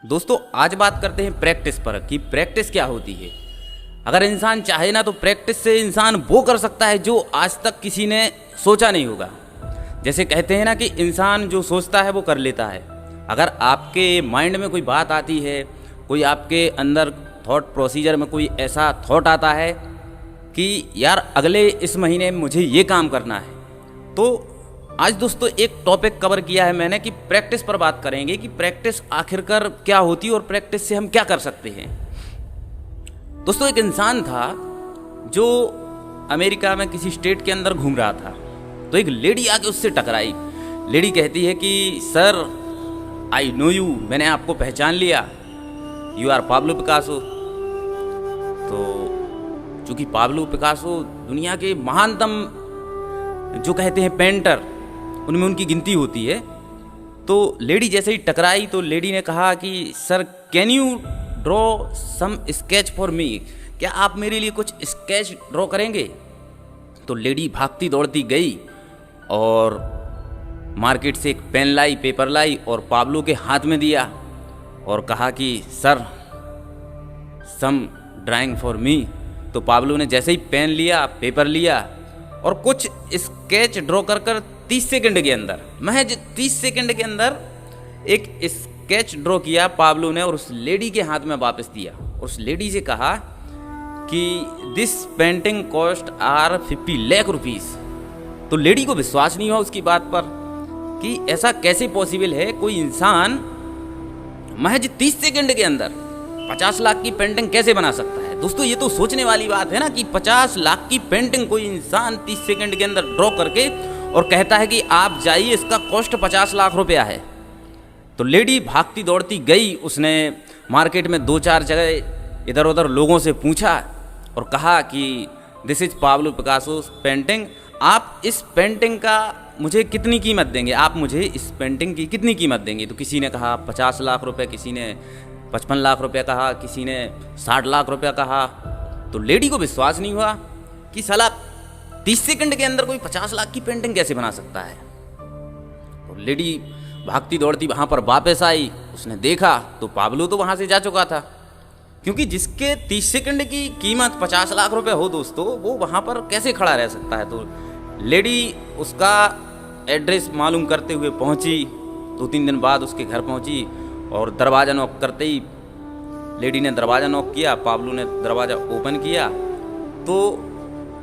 दोस्तों आज बात करते हैं प्रैक्टिस पर कि प्रैक्टिस क्या होती है। अगर इंसान चाहे ना तो प्रैक्टिस से इंसान वो कर सकता है जो आज तक किसी ने सोचा नहीं होगा। जैसे कहते हैं ना कि इंसान जो सोचता है वो कर लेता है। अगर आपके माइंड में कोई बात आती है, कोई आपके अंदर थॉट प्रोसीजर में कोई ऐसा थॉट आता है कि यार अगले इस महीने मुझे ये काम करना है, तो आज दोस्तों एक टॉपिक कवर किया है मैंने कि प्रैक्टिस पर बात करेंगे कि प्रैक्टिस आखिरकार क्या होती है और प्रैक्टिस से हम क्या कर सकते हैं। दोस्तों एक इंसान था जो अमेरिका में किसी स्टेट के अंदर घूम रहा था, तो एक लेडी आके उससे टकराई। लेडी कहती है कि सर आई नो यू, मैंने आपको पहचान लिया, यू आर पाब्लो पिकासो। तो चूंकि पाब्लो पिकासो दुनिया के महानतम जो कहते हैं पेंटर, उनमें उनकी गिनती होती है। तो लेडी जैसे ही टकराई तो लेडी ने कहा कि sir can you draw some sketch for me, क्या आप मेरे लिए कुछ स्केच ड्रॉ करेंगे। तो लेडी भागती दौड़ती गई और मार्केट से एक पेन लाई, पेपर लाई और पाब्लो के हाथ में दिया और कहा कि sir some drawing for me. तो पाब्लो ने जैसे ही पेन लिया, पेपर लिया और कुछ स्केच ड्रॉ कर 30 सेकंड के अंदर, महज 30 सेकंड के अंदर एक स्केच ड्रॉ किया पाब्लो ने और उस लेडी के हाथ में वापस दिया। उस लेडी से कहा कि this painting cost are 50 lakh rupees. तो लेडी को विश्वास नहीं हुआ उसकी बात पर कि ऐसा कैसे पॉसिबल है, कोई इंसान महज 30 सेकंड के अंदर 50 लाख की पेंटिंग कैसे बना सकता है। दोस्तों ये तो सोचने वाली बात है ना कि 50 लाख की पेंटिंग कोई इंसान 30 सेकंड के अंदर ड्रॉ करके और कहता है कि आप जाइए, इसका कॉस्ट 50 लाख रुपया है। तो लेडी भागती दौड़ती गई, उसने मार्केट में 2-4 जगह इधर उधर लोगों से पूछा और कहा कि this is Pablo Picasso painting, आप इस पेंटिंग का मुझे कितनी कीमत देंगे, आप मुझे इस पेंटिंग की कितनी कीमत देंगे। तो किसी ने कहा 50 लाख रुपए, किसी ने 55 लाख रुपया कहा, किसी ने 60 लाख रुपया कहा। तो लेडी को विश्वास नहीं हुआ कि साला 30 सेकंड के अंदर कोई 50 लाख की पेंटिंग कैसे बना सकता है। तो लेडी भागती दौड़ती वहां पर वापस आई, उसने देखा तो पाब्लो तो वहां से जा चुका था, क्योंकि जिसके 30 सेकंड की कीमत 50 लाख रुपए हो दोस्तों, वो वहां पर कैसे खड़ा रह सकता है। तो लेडी उसका एड्रेस मालूम करते हुए पहुंची, 2-3 दिन बाद उसके घर पहुंची और दरवाज़ा नॉक करते ही लेडी ने दरवाज़ा नॉक किया, पाब्लो ने दरवाज़ा ओपन किया। तो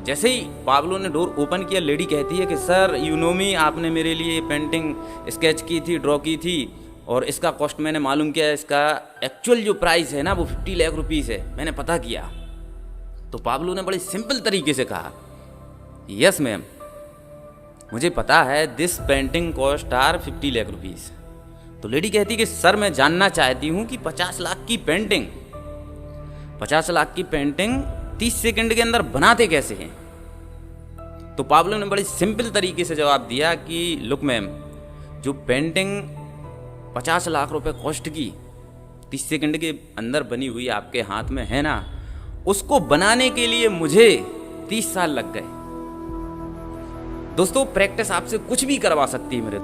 जैसे ही पाब्लो ने डोर ओपन किया, लेडी कहती है कि सर यू नो मी, आपने मेरे लिए पेंटिंग स्केच की थी, ड्रॉ की थी और इसका कॉस्ट मैंने मालूम किया, इसका एक्चुअल जो प्राइस है ना वो 50 लाख रुपीस है, मैंने पता किया। तो पाब्लो ने बड़े सिंपल तरीके से कहा यस मैम, मुझे पता है this painting cost are 50 lakh rupees. तो लेडी कहती कि सर मैं जानना चाहती हूँ कि 50 लाख की पेंटिंग 30 सेकंड के अंदर बनाते कैसे हैं। तो पाब्लो ने बड़ी सिंपल तरीके से जवाब दिया कि लुक मैम, जो पेंटिंग 50 लाख रुपए कॉस्ट की 30 सेकंड के अंदर बनी हुई आपके हाथ में है ना, उसको बनाने के लिए मुझे 30 साल लग गए। दोस्तों प्रैक्टिस आपसे कुछ भी करवा सकती है मेरे